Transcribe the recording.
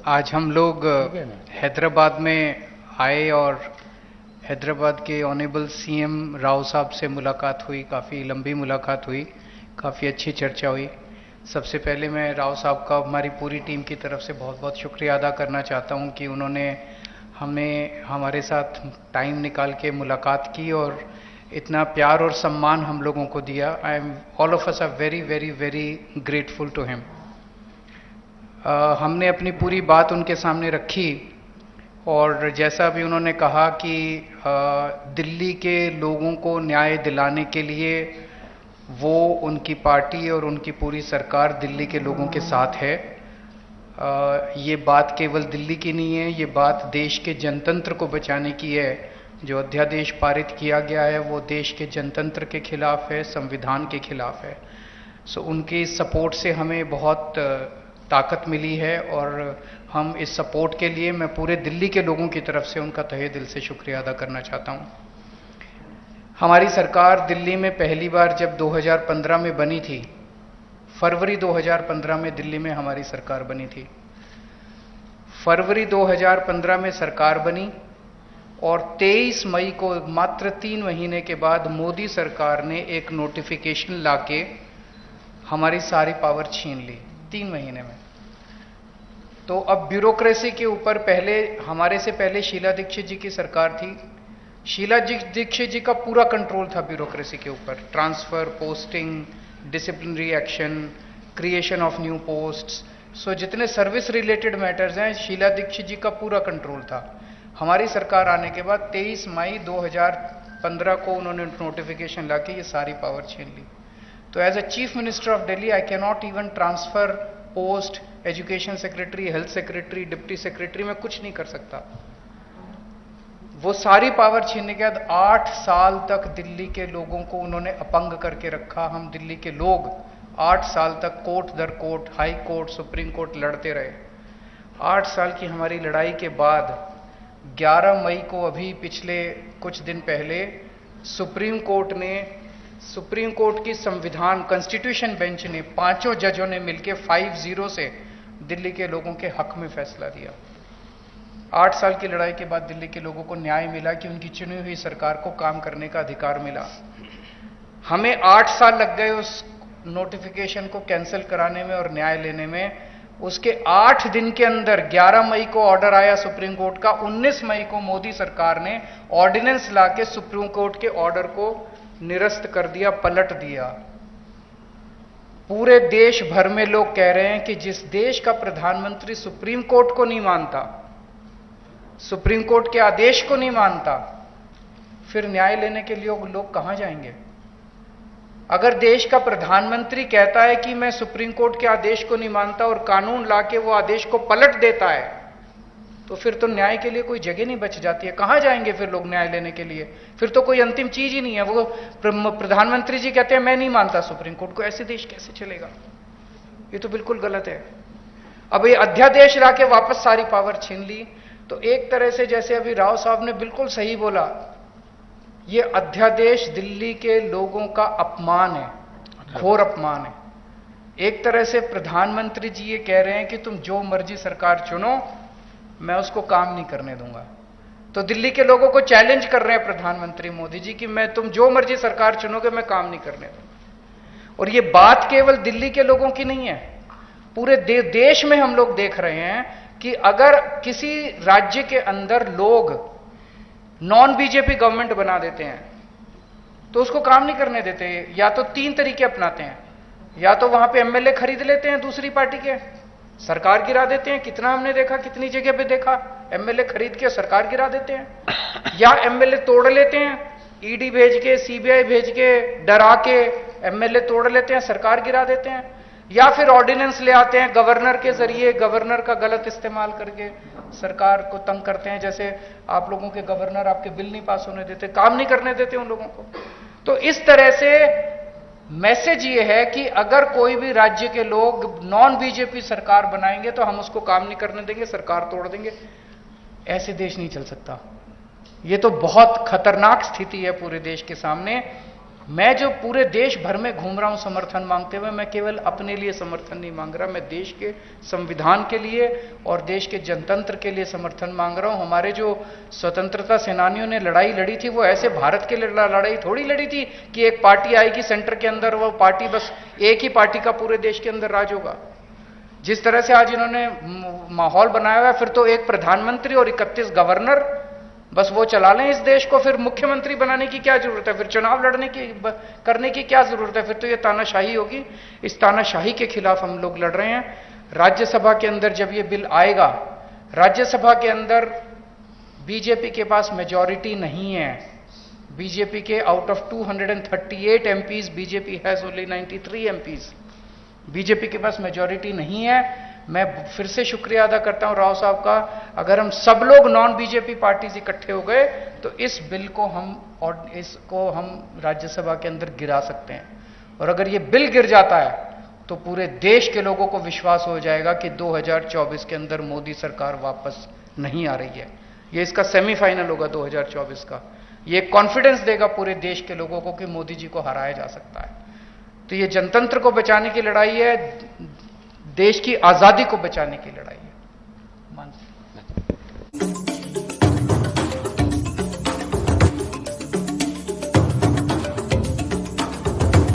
आज हम लोग हैदराबाद में आए और हैदराबाद के ऑनेबल सीएम राव साहब से मुलाकात हुई। काफ़ी लंबी मुलाकात हुई, काफ़ी अच्छी चर्चा हुई। सबसे पहले मैं राव साहब का हमारी पूरी टीम की तरफ से बहुत बहुत शुक्रिया अदा करना चाहता हूं कि उन्होंने हमें हमारे साथ टाइम निकाल के मुलाकात की और इतना प्यार और सम्मान हम लोगों को दिया। I am all of us are very very very grateful to him. हमने अपनी पूरी बात उनके सामने रखी और जैसा भी उन्होंने कहा कि दिल्ली के लोगों को न्याय दिलाने के लिए वो, उनकी पार्टी और उनकी पूरी सरकार दिल्ली के लोगों के साथ है। ये बात केवल दिल्ली की नहीं है, ये बात देश के जनतंत्र को बचाने की है। जो अध्यादेश पारित किया गया है वो देश के जनतंत्र के खिलाफ है, संविधान के खिलाफ है। सो उनकी सपोर्ट से हमें बहुत ताकत मिली है और हम इस सपोर्ट के लिए मैं पूरे दिल्ली के लोगों की तरफ से उनका तहे दिल से शुक्रिया अदा करना चाहता हूं। हमारी सरकार दिल्ली में पहली बार जब 2015 में बनी थी, फरवरी 2015 में दिल्ली में हमारी सरकार बनी थी। फरवरी 2015 में सरकार बनी और 23 मई को, मात्र 3 महीने के बाद, मोदी सरकार ने एक नोटिफिकेशन लाके हमारी सारी पावर छीन ली 3 महीने में। तो अब ब्यूरोक्रेसी के ऊपर, पहले हमारे से पहले शीला दीक्षित जी की सरकार थी। शीला दीक्षित जी का पूरा कंट्रोल था ब्यूरोक्रेसी के ऊपर, transfer, posting, disciplinary action, creation of new posts. So जितने सर्विस रिलेटेड मैटर्स हैं, शीला दीक्षित जी का पूरा कंट्रोल था। हमारी सरकार आने के बाद 23 मई 2015 को उन्होंने नोटिफिकेशन लाके ये सारी पावर छीन ली। तो as a chief minister of Delhi I can not even transfer post, education secretary, health secretary, deputy secretary, मैं कुछ नहीं कर सकता। वो सारी पावर छीनने के बाद 8 साल तक दिल्ली के लोगों को उन्होंने अपंग करके रखा। हम दिल्ली के लोग 8 साल तक कोर्ट दर court, high court, supreme court लड़ते रहे। 8 साल की हमारी लड़ाई के बाद 11 मई को, अभी पिछले कुछ दिन पहले, सुप्रीम कोर्ट की संविधान कॉन्स्टिट्यूशन बेंच ने, 5 जजों ने मिलकर 5-0 से दिल्ली के लोगों के हक में फैसला दिया। 8 साल की लड़ाई के बाद दिल्ली के लोगों को न्याय मिला कि उनकी चुनी हुई सरकार को काम करने का अधिकार मिला। हमें 8 साल लग गए उस नोटिफिकेशन को कैंसिल कराने में और न्याय लेने में। उसके 8 दिन के अंदर 11 मई को ऑर्डर आया सुप्रीम कोर्ट का। 19 मई को मोदी सरकार ने ऑर्डिनेंस लाके सुप्रीम कोर्ट के ऑर्डर को निरस्त कर दिया, पलट दिया। पूरे देश भर में लोग कह रहे हैं कि जिस देश का प्रधानमंत्री सुप्रीम कोर्ट को नहीं मानता, सुप्रीम कोर्ट के आदेश को नहीं मानता, फिर न्याय लेने के लिए लोग कहां जाएंगे? अगर देश का प्रधानमंत्री कहता है कि मैं सुप्रीम कोर्ट के आदेश को नहीं मानता और कानून लाके वो आदेश को पलट देता है, तो फिर तो न्याय के लिए कोई जगह नहीं बच जाती है। कहां जाएंगे फिर लोग न्याय लेने के लिए? फिर तो कोई अंतिम चीज ही नहीं है। वो प्रधानमंत्री जी कहते हैं मैं नहीं मानता सुप्रीम कोर्ट को, ऐसे देश कैसे चलेगा? ये तो बिल्कुल गलत है। अब ये अध्यादेश लाके वापस सारी पावर छीन ली। तो एक तरह से, जैसे अभी राव साहब ने बिल्कुल सही बोला, ये अध्यादेश दिल्ली के लोगों का अपमान है, घोर अपमान है। एक तरह से प्रधानमंत्री जी ये कह रहे हैं कि तुम जो मर्जी सरकार चुनो, मैं उसको काम नहीं करने दूंगा। तो दिल्ली के लोगों को चैलेंज कर रहे हैं प्रधानमंत्री मोदी जी कि तुम जो मर्जी सरकार चुनोगे, मैं काम नहीं करने दूंगा। और ये बात केवल दिल्ली के लोगों की नहीं है, पूरे देश में हम लोग देख रहे हैं कि अगर किसी राज्य के अंदर लोग नॉन बीजेपी गवर्नमेंट बना देते हैं तो उसको काम नहीं करने देते। या तो 3 तरीके अपनाते हैं, या तो वहां पे एमएलए खरीद लेते हैं दूसरी पार्टी के, सरकार गिरा देते हैं। कितना हमने देखा, कितनी जगह पे देखा, एमएलए खरीद के सरकार गिरा देते हैं। या एमएलए तोड़ लेते हैं, ईडी भेज के, सीबीआई भेज के, डरा के एमएलए तोड़ लेते हैं, सरकार गिरा देते हैं। या फिर ऑर्डिनेंस ले आते हैं गवर्नर के जरिए, गवर्नर का गलत इस्तेमाल करके सरकार को तंग करते हैं। जैसे आप लोगों के गवर्नर आपके बिल नहीं पास होने देते, काम नहीं करने देते उन लोगों को। तो इस तरह से मैसेज ये है कि अगर कोई भी राज्य के लोग नॉन बीजेपी सरकार बनाएंगे तो हम उसको काम नहीं करने देंगे, सरकार तोड़ देंगे। ऐसे देश नहीं चल सकता। ये तो बहुत खतरनाक स्थिति है पूरे देश के सामने। मैं जो पूरे देश भर में घूम रहा हूं समर्थन मांगते हुए, मैं केवल अपने लिए समर्थन नहीं मांग रहा, मैं देश के संविधान के लिए और देश के जनतंत्र के लिए समर्थन मांग रहा हूं। हमारे जो स्वतंत्रता सेनानियों ने लड़ाई लड़ी थी, वो ऐसे भारत के लिए लड़ाई थोड़ी लड़ी थी कि एक पार्टी आएगी सेंटर के अंदर, वो पार्टी बस एक ही पार्टी का पूरे देश के अंदर राज होगा। जिस तरह से आज इन्होंने माहौल बनाया हुआ है, फिर तो एक प्रधानमंत्री और 31 गवर्नर बस वो चला लें इस देश को, फिर मुख्यमंत्री बनाने की क्या जरूरत है, फिर चुनाव लड़ने की करने की क्या जरूरत है, फिर तो ये तानाशाही होगी। इस तानाशाही के खिलाफ हम लोग लड़ रहे हैं। राज्यसभा के अंदर जब ये बिल आएगा, राज्यसभा के अंदर बीजेपी के पास मेजॉरिटी नहीं है। बीजेपी के out of 238 MPs, BJP has only 93 MPs. BJP के पास मेजॉरिटी नहीं है। मैं फिर से शुक्रिया अदा करता हूं राव साहब का। अगर हम सब लोग नॉन बीजेपी पार्टीज इकट्ठे हो गए तो इस बिल को हम राज्यसभा के अंदर गिरा सकते हैं। और अगर ये बिल गिर जाता है तो पूरे देश के लोगों को विश्वास हो जाएगा कि 2024 के अंदर मोदी सरकार वापस नहीं आ रही है। ये इसका सेमीफाइनल होगा 2024 का। ये कॉन्फिडेंस देगा पूरे देश के लोगों को कि मोदी जी को हराया जा सकता है। तो ये जनतंत्र को बचाने की लड़ाई है, देश की आजादी को बचाने की लड़ाई।